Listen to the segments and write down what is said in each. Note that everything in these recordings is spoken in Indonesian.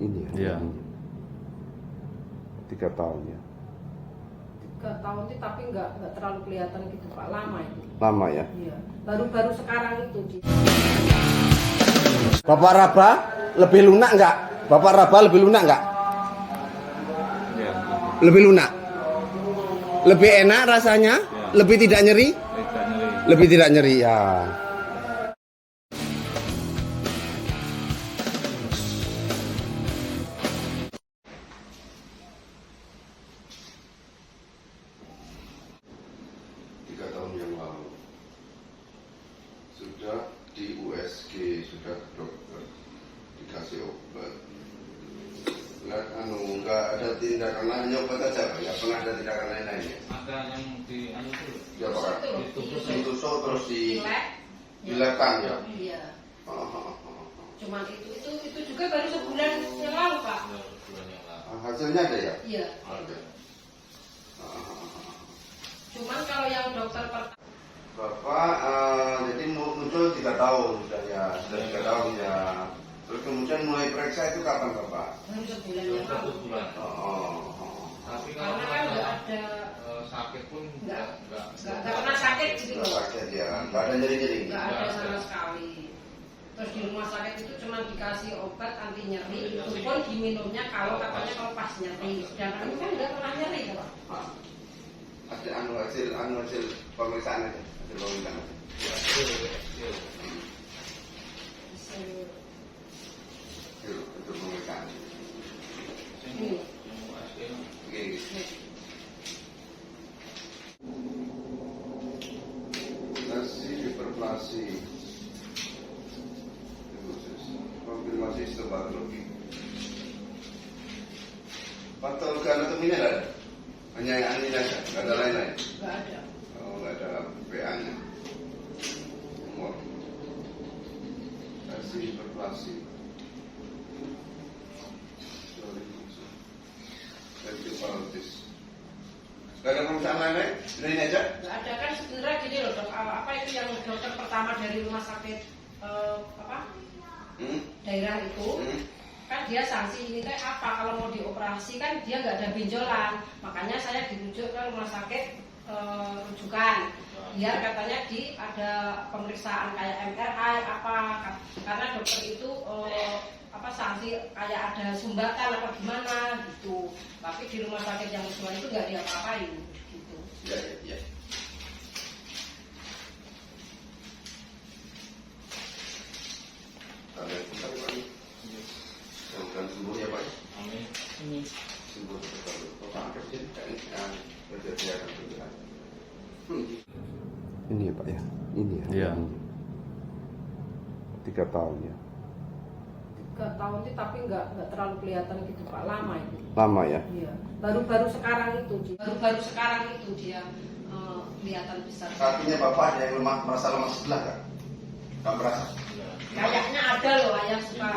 ini ya. Iya. 3 tahun ya. 3 tahun sih, tapi nggak terlalu kelihatan gitu Pak, lama itu. Lama ya. Iya, baru sekarang itu. Bapak Raba lebih lunak nggak? Bapak Raba lebih lunak nggak? Ya. Lebih lunak. Lebih enak rasanya? Ya. Lebih tidak nyeri? Tidak nyeri. Lebih tidak nyeri ya. Sudah di USG, sudah ke dokter, dikasih obat. Nggak ada tindakan lain, obat aja, ya pernah ada tindakan lain-lainnya. Ada yang di anu itu. Ya Pak, ditusuk terus Dilekkan ya. Iya. Oh. Cuman itu juga baru sebulan yang lalu Pak. Ya, sebulan yang lalu. Hasilnya ada ya? Iya. Ada. Cuman kalau yang dokter Bapak jadi muncul 3 tahun sudah ya, sudah 3 tahun ya. Terus kemudian mulai periksa itu kapan Bapak? baru sebulan Belum yang 1 lalu. bulan. Tapi kalau Karena kan nggak ada sakit pun nggak enggak pernah sakit gitu Nggak loh. sakit ya, nggak ada nyeri-nyeri. Nggak ada sama sekali. Terus di rumah sakit itu cuma dikasih obat anti nyeri, itu pun diminumnya kalau katanya kalau pas nyeri. Sedangkan itu kan nggak pernah nyeri Pak. Ada hasil pemeriksaan aja, hasil pemeriksaan aja. Hasil pemeriksaan. Ini. Oke. Hiperplasi, konfirmasi histopatologi. Patologi anatominya ada? Hanya yang ini saja, nggak ada lain-lain. Nggak ada. Oh, nggak ada PA-nya. Umur. Hasil hiperplasi. Encephalitis. Nggak ada pemeriksaan lain-lain? Sudah ini aja? Nggak ada kan sebenarnya gini loh dok, apa itu yang dokter pertama dari rumah sakit daerah itu kan dia sanksi ini teh apa kalau mau dioperasi kan dia nggak ada benjolan, makanya saya dirujuk ke rumah sakit rujukan biar katanya ada pemeriksaan kayak MRI apa karena dokter itu sanksi kayak ada sumbatan apa gimana gitu, tapi di rumah sakit yang semua itu nggak diapa-apain gitu. Ya. Semoga sembuh ya Pak. Amin. Sembuh betul. Bapak kerja kerja akan berjalan. Ini ya Pak ya. Ini ya. Iya. 3 tahun ya. 3 tahun sih, tapi nggak terlalu kelihatan gitu Pak, lama itu. Lama ya. Iya. Baru sekarang itu dia kelihatan besar. Kakinya Bapak ada yang merasa lemah sebelah kan? Nggak merasa? Kayaknya ada loh yang suka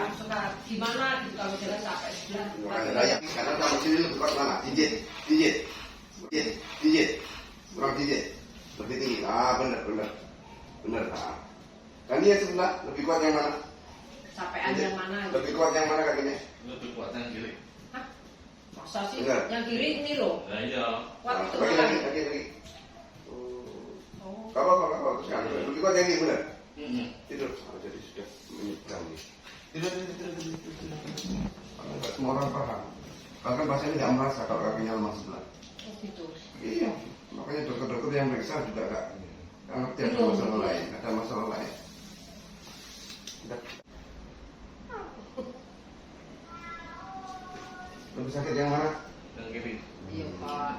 gimana gitu kalau jalan sampai sebelah. Makanya layak. Karena kamu sini lebih kuat mana? Dijit. Kurang dijit. Lebih tinggi. Benar. Kan dia sebelah lebih kuat yang mana? Sampean yang mana? Lebih kuat yang mana kakinya? Lebih kuat yang kiri. Hah? Masa sih? Enggak. Yang kiri ini loh. Nah, iya. Kuat itu Lagi. Oh. Kalau terus kan lebih kuat yang ini benar. Tidur. Jadi sudah menyeberang nih. Tidur. Nggak semua orang paham. Bahkan pasien nggak merasa kalau kakinya lemah sebelah. Oh gitu. Iya. Makanya dokter-dokter yang meriksa juga nggak ngerti ada masalah lain. Ada masalah lain. Lebih sakit yang mana? Yang kiri. Iya Pak.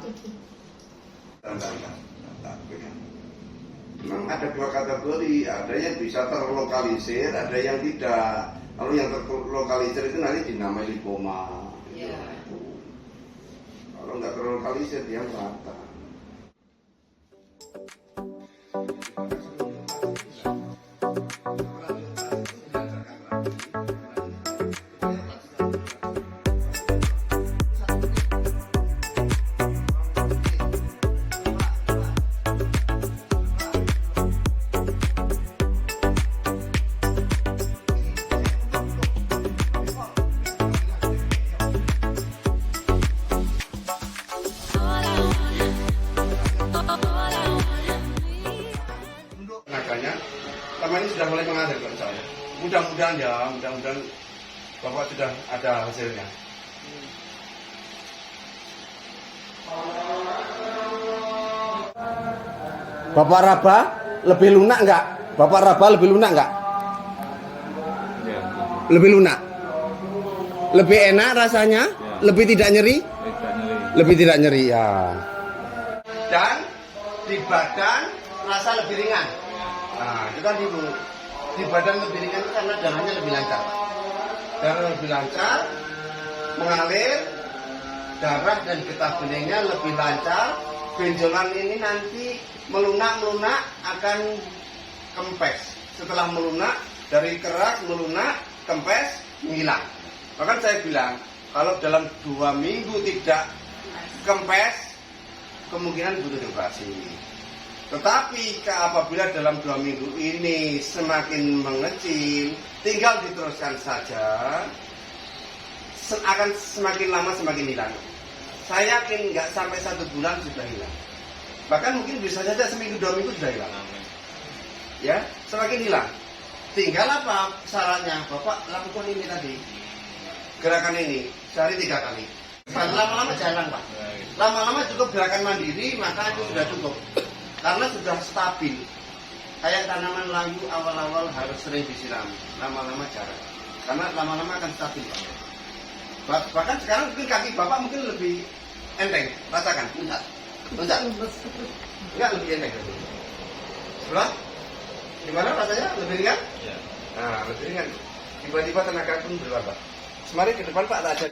Memang ada 2 kategori, ada yang bisa terlokalisir, ada yang tidak. Kalau yang terlokalisir itu nanti dinamai lipoma. Iya. Kalau nggak terlokalisir dia merata. mudah-mudahan ya, mudah-mudahan Bapak sudah ada hasilnya. Bapak raba lebih lunak nggak? Bapak raba lebih lunak nggak? Ya. Lebih lunak. Lebih enak rasanya? Lebih tidak nyeri? Lebih tidak nyeri ya. Dan di badan rasa lebih ringan. Nah, itu kan di badan lebih ringan itu karena darahnya lebih lancar. Darah lebih lancar, mengalir, darah dan getah beningnya lebih lancar. Benjolan ini nanti melunak akan kempes. Setelah melunak, dari keras melunak, kempes, menghilang. Bahkan saya bilang, kalau dalam 2 minggu tidak kempes, kemungkinan butuh dioperasi. Tetapi apabila dalam 2 minggu ini semakin mengecil, tinggal diteruskan saja, akan semakin lama semakin hilang. Saya yakin nggak sampai 1 bulan sudah hilang. Bahkan mungkin bisa saja seminggu 2 minggu sudah hilang. Ya, semakin hilang. Tinggal apa syaratnya? Bapak lakukan ini tadi, gerakan ini sehari 3 kali. Lama-lama jarang Pak. Lama-lama cukup gerakan mandiri, maka itu sudah cukup. Karena sudah stabil. Kayak tanaman layu awal-awal harus sering disiram. Lama-lama jarang. Karena lama-lama akan stabil Pak. Bahkan sekarang mungkin kaki Bapak mungkin lebih enteng. Rasakan, bentar. Enggak, lebih enteng. Sebelah? Gimana rasanya? Lebih ringan? Ya. Nah, lebih ringan. Tiba-tiba tenaga pun bertambah. Semari ke depan Pak, tak aja.